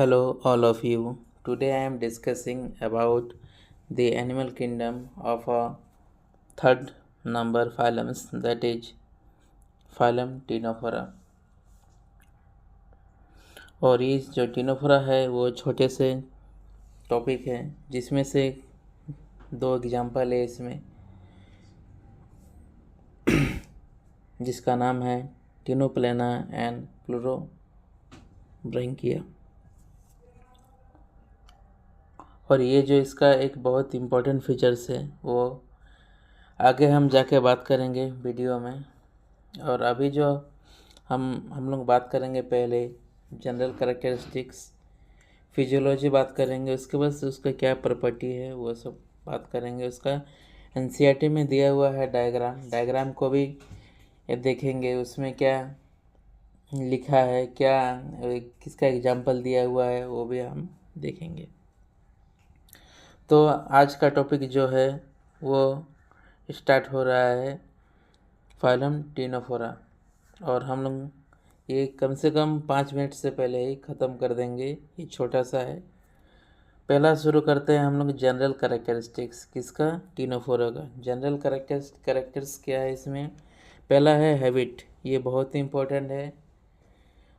Hello, all of you. Today I am discussing about the animal kingdom of a third number phylums, that is phylum Ctenophora. और ये जो Ctenophora है वो छोटे से topic है जिसमें से दो एग्जाम्पल है इसमें, जिसका नाम है टिनोप्लेना एंड प्लूरोब्रैंकिया। और ये जो इसका एक बहुत इम्पोर्टेंट फीचर्स है वो आगे हम जाके बात करेंगे वीडियो में। और अभी जो हम लोग बात करेंगे, पहले जनरल कैरेक्टरिस्टिक्स, फिजियोलॉजी बात करेंगे, उसके बाद उसका क्या प्रॉपर्टी है वो सब बात करेंगे। उसका एनसीईआरटी में दिया हुआ है डायग्राम को भी देखेंगे, उसमें क्या लिखा है, क्या किसका एग्जाम्पल दिया हुआ है वो भी हम देखेंगे। तो आज का टॉपिक जो है वो स्टार्ट हो रहा है फाइलम टिनोफोरा, और हम लोग ये कम से कम 5 मिनट से पहले ही ख़त्म कर देंगे। ये छोटा सा है। पहला शुरू करते हैं हम लोग जनरल कैरेक्टरिस्टिक्स, किसका? टिनोफोरा का। जनरल कैरेक्टर्स क्या है इसमें? पहला है हैबिट, ये बहुत ही इम्पोर्टेंट है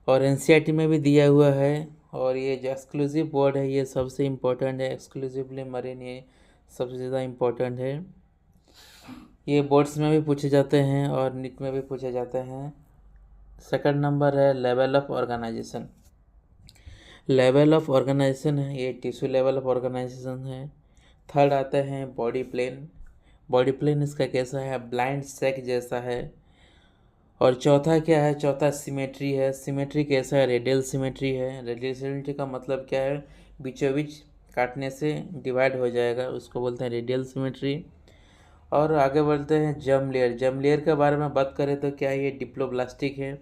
और एनसीईआरटी में भी दिया हुआ है। और ये जो एक्सक्लूसिव वर्ड है ये सबसे इम्पोर्टेंट है, एक्सक्लूसिवली मरीन, ये सबसे ज़्यादा इम्पोर्टेंट है। ये बोर्ड्स में भी पूछे जाते हैं और नीट में भी पूछे जाते हैं। सेकंड नंबर है level of organisation. Level of organisation है, ये टिश्यू लेवल ऑफ ऑर्गेनाइजेशन है। थर्ड आते हैं बॉडी प्लेन। बॉडी प्लेन इसका कैसा है? ब्लाइंड सैक जैसा है। और चौथा क्या है? चौथा सिमेट्री है। सिमेट्री कैसा है? रेडियल सिमेट्री है। रेडियल सिमेट्री का मतलब क्या है? बीचों बीच काटने से डिवाइड हो जाएगा, उसको बोलते हैं रेडियल सिमेट्री। और आगे बढ़ते हैं जर्म लेयर। जर्म लेयर के बारे में बात करें तो क्या है? ये डिप्लोब्लास्टिक है,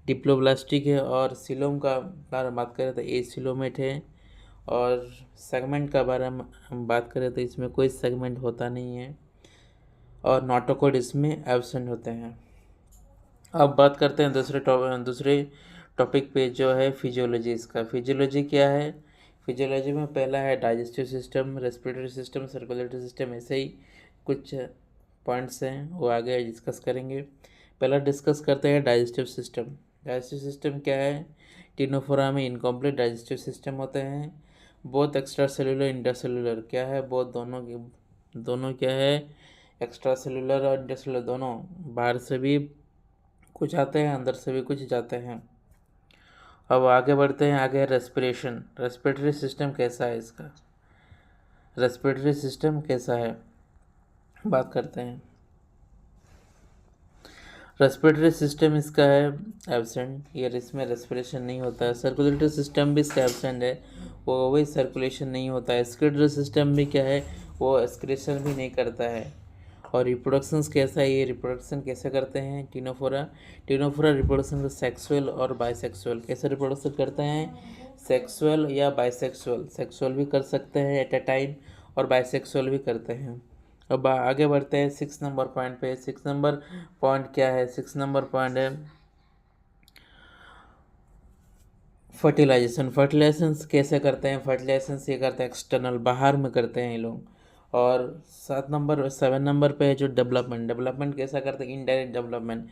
डिप्लोब्लास्टिक है। और सिलोम का बारे में बात करें तो एसिलोमेट है। और सेगमेंट का बारे में हम बात करें तो इसमें कोई सेगमेंट होता नहीं है और नोटोकॉर्ड इसमें एब्सेंट होते हैं। अब बात करते हैं दूसरे टॉपिक पे जो है फिजियोलॉजी। इसका फिजियोलॉजी क्या है? फिजियोलॉजी में पहला है digestive system, respiratory system, circulatory system, ऐसे ही कुछ पॉइंट्स हैं वो आगे डिस्कस करेंगे। पहला डिस्कस करते हैं डाइजेस्टिव सिस्टम। डाइजेस्टिव सिस्टम क्या है? टिनोफोरा में इनकम्प्लीट डाइजेस्टिव सिस्टम होते हैं। बोथ एक्स्ट्रा सेलुलर इंटरसेलुलर क्या है? बोथ दोनों क्या है? एक्स्ट्रा सेलुलर और इंटरसेलुलर दोनों, बाहर से भी कुछ आते हैं, अंदर से भी कुछ जाते हैं। अब आगे बढ़ते हैं। आगे रेस्पिरेशन। रेस्पिरेटरी सिस्टम कैसा है इसका? रेस्पिरेटरी सिस्टम कैसा है बात करते हैं। रेस्पिरेटरी सिस्टम इसका है एब्सेंट, ये इसमें रेस्पिरेशन नहीं होता है। सर्कुलेटरी सिस्टम भी इसका एब्सेंट है, वो भी सर्कुलेशन नहीं होता है। एक्सक्रीटरी सिस्टम भी क्या है? वो एक्सक्रीशन भी नहीं करता है। और रिप्रोडक्शन कैसा है? ये रिप्रोडक्शन कैसे करते हैं टिनोफोरा रिप्रोडक्शन को सेक्सुअल और बाइसेक्सुअल कैसे रिप्रोडक्शन करते हैं? सेक्सुअल या बाइसेक्सुअल, सेक्सुअल भी कर सकते हैं एट ए टाइम और बाइसेक्सुअल भी करते हैं। अब आगे बढ़ते हैं 6 नंबर पॉइंट पे। 6 नंबर पॉइंट क्या है? 6 नंबर पॉइंट है फर्टिलाइजेशन। फर्टिलाइजेशन कैसे करते हैं? फर्टिलाइजेशन ये करते हैं एक्सटर्नल, बाहर में करते हैं ये लोग। और 7 नंबर पे है जो डेवलपमेंट कैसा करते हैं? Indirect development.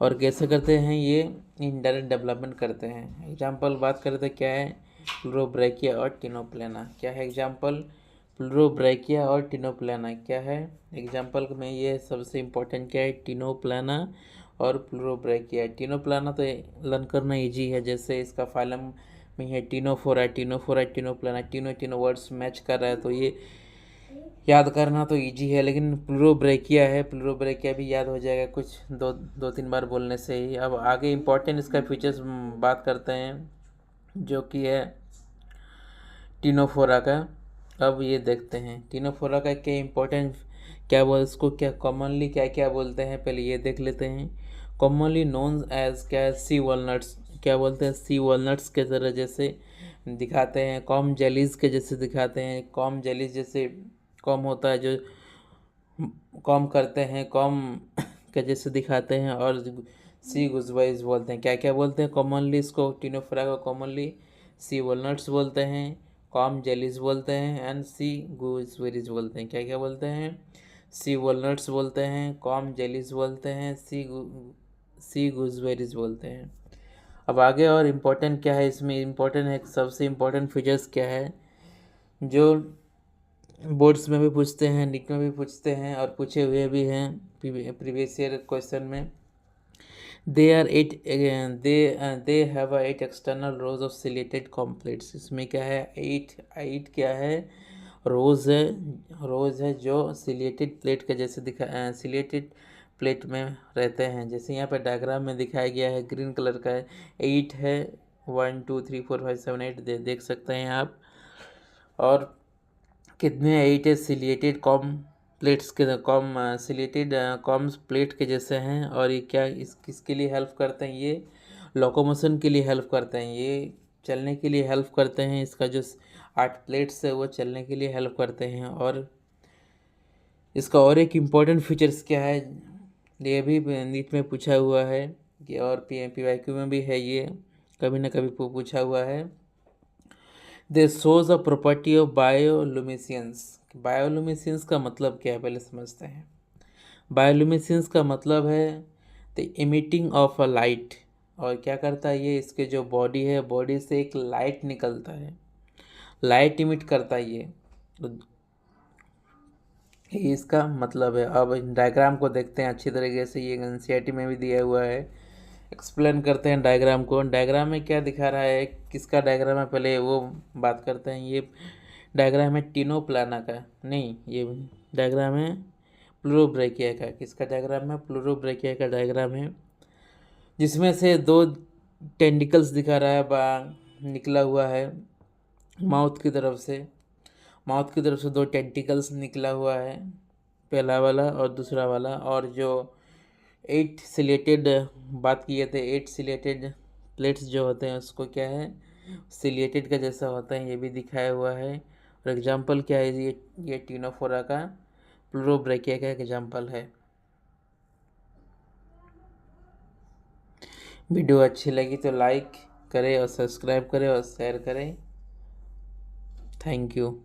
और कैसे करते हैं? ये इनडायरेक्ट डेवलपमेंट करते हैं। एग्जाम्पल बात करते क्या है? प्लूरोब्रैकिया और टिनोप्लेना। क्या है एग्जाम्पल? प्लूरोब्रैकिया और टिनोप्लेना क्या है एग्जाम्पल में? ये सबसे इम्पोर्टेंट क्या है? टिनोप्लेना और प्लूरोब्रैकिया। टिनोप्लेना तो लर्न करना इजी है, जैसे इसका फाइलम में है टिनोफोरा, टिनोप्लेना, तीनों वर्ड्स मैच कर रहा है तो ये याद करना तो इजी है। लेकिन प्लूरोब्रैकिया है, प्लूरोब्रैकिया भी याद हो जाएगा कुछ दो तीन बार बोलने से ही। अब आगे इम्पोर्टेंट इसका फीचर्स बात करते हैं जो कि है टिनोफोरा का। अब ये देखते हैं टिनोफोरा का क्या इम्पोर्टेंट, क्या बोल इसको, क्या कॉमनली क्या क्या बोलते हैं, पहले ये देख लेते हैं। कॉमनली नोन एज क्या है? सी वॉलनट्स। क्या बोलते हैं? सी वॉलनट्स के तरह जैसे दिखाते हैं, कॉम जेलीज के जैसे दिखाते हैं। कॉम जेलीज जैसे कॉम होता है जो कॉम करते हैं, कॉम के जैसे दिखाते हैं। और सी गुजवाइज बोलते हैं। क्या क्या बोलते हैं कॉमनली इसको? टिनोफोरा को कॉमनली सी वॉलनट्स बोलते हैं, कॉम जेलीज बोलते हैं एंड सी गूसबेरीज बोलते हैं। क्या क्या बोलते हैं? सी वॉलनट्स बोलते हैं, कॉम जेलीज बोलते हैं, सी गूसबेरीज बोलते हैं। अब आगे और इम्पोर्टेंट क्या है इसमें? इम्पोर्टेंट है, सबसे इम्पोर्टेंट फीचर्स क्या है जो बोर्ड्स में भी पूछते हैं, निक में भी पूछते हैं और पूछे हुए भी हैं प्रीवियस ईयर क्वेश्चन में। They are eight they have 8 external rows of ciliated comb plates. इसमें क्या है? 8 क्या है? रोज है जो सिलेटेड प्लेट के जैसे सिलेटेड प्लेट में रहते हैं। जैसे यहाँ पे डायग्राम में दिखाया गया है, ग्रीन कलर का है, 8 है, 1 2 3 4 5 7 8 देख सकते हैं आप। और कितने 8 है? सिलेटेड कॉम प्लेट्स के सिलेटेड कॉम्स प्लेट के जैसे हैं। और ये क्या किसके लिए हेल्प करते हैं? ये लोकोमोशन के लिए हेल्प करते हैं, ये चलने के लिए हेल्प करते हैं। इसका जो 8 प्लेट्स है वो चलने के लिए हेल्प करते हैं। और इसका और एक इम्पॉर्टेंट फीचर्स क्या है, ये भी नीट में पूछा हुआ है कि और PYQ में भी है, ये कभी ना कभी पूछा हुआ है। दे shows a property of bioluminescence. Bioluminescence का मतलब क्या है पहले समझते हैं। बायोलुमिनेसेंस का मतलब है the emitting of a light. और क्या करता है ये? इसके जो बॉडी है, बॉडी से एक लाइट निकलता है, लाइट इमिट करता है ये इसका मतलब है। अब डायग्राम को देखते हैं अच्छी तरीके से, ये NCERT में भी दिया हुआ है। एक्सप्लेन करते हैं डायग्राम को। डायग्राम में क्या दिखा रहा है, किसका डायग्राम है पहले वो बात करते हैं। ये डायग्राम है टिनोप्लाना का, नहीं, ये डायग्राम है प्लूरोब्रैकिया का। किसका डायग्राम है? प्लूरोब्रैकिया का डायग्राम है, जिसमें से 2 टेंडिकल्स दिखा रहा है, निकला हुआ है माउथ की तरफ से। माउथ की तरफ से 2 टेंटिकल्स निकला हुआ है, पहला वाला और दूसरा वाला। और जो 8 सिलेटेड बात किए थे, 8 सिलेटेड प्लेट्स जो होते हैं उसको क्या है? सिलेटेड का जैसा होता है, ये भी दिखाया हुआ है। और एग्जांपल क्या है? ये टिनोफोरा का प्लूरोब्रैकिया का एग्जांपल है। वीडियो अच्छी लगी तो लाइक करें और सब्सक्राइब करें और शेयर करें। Thank you.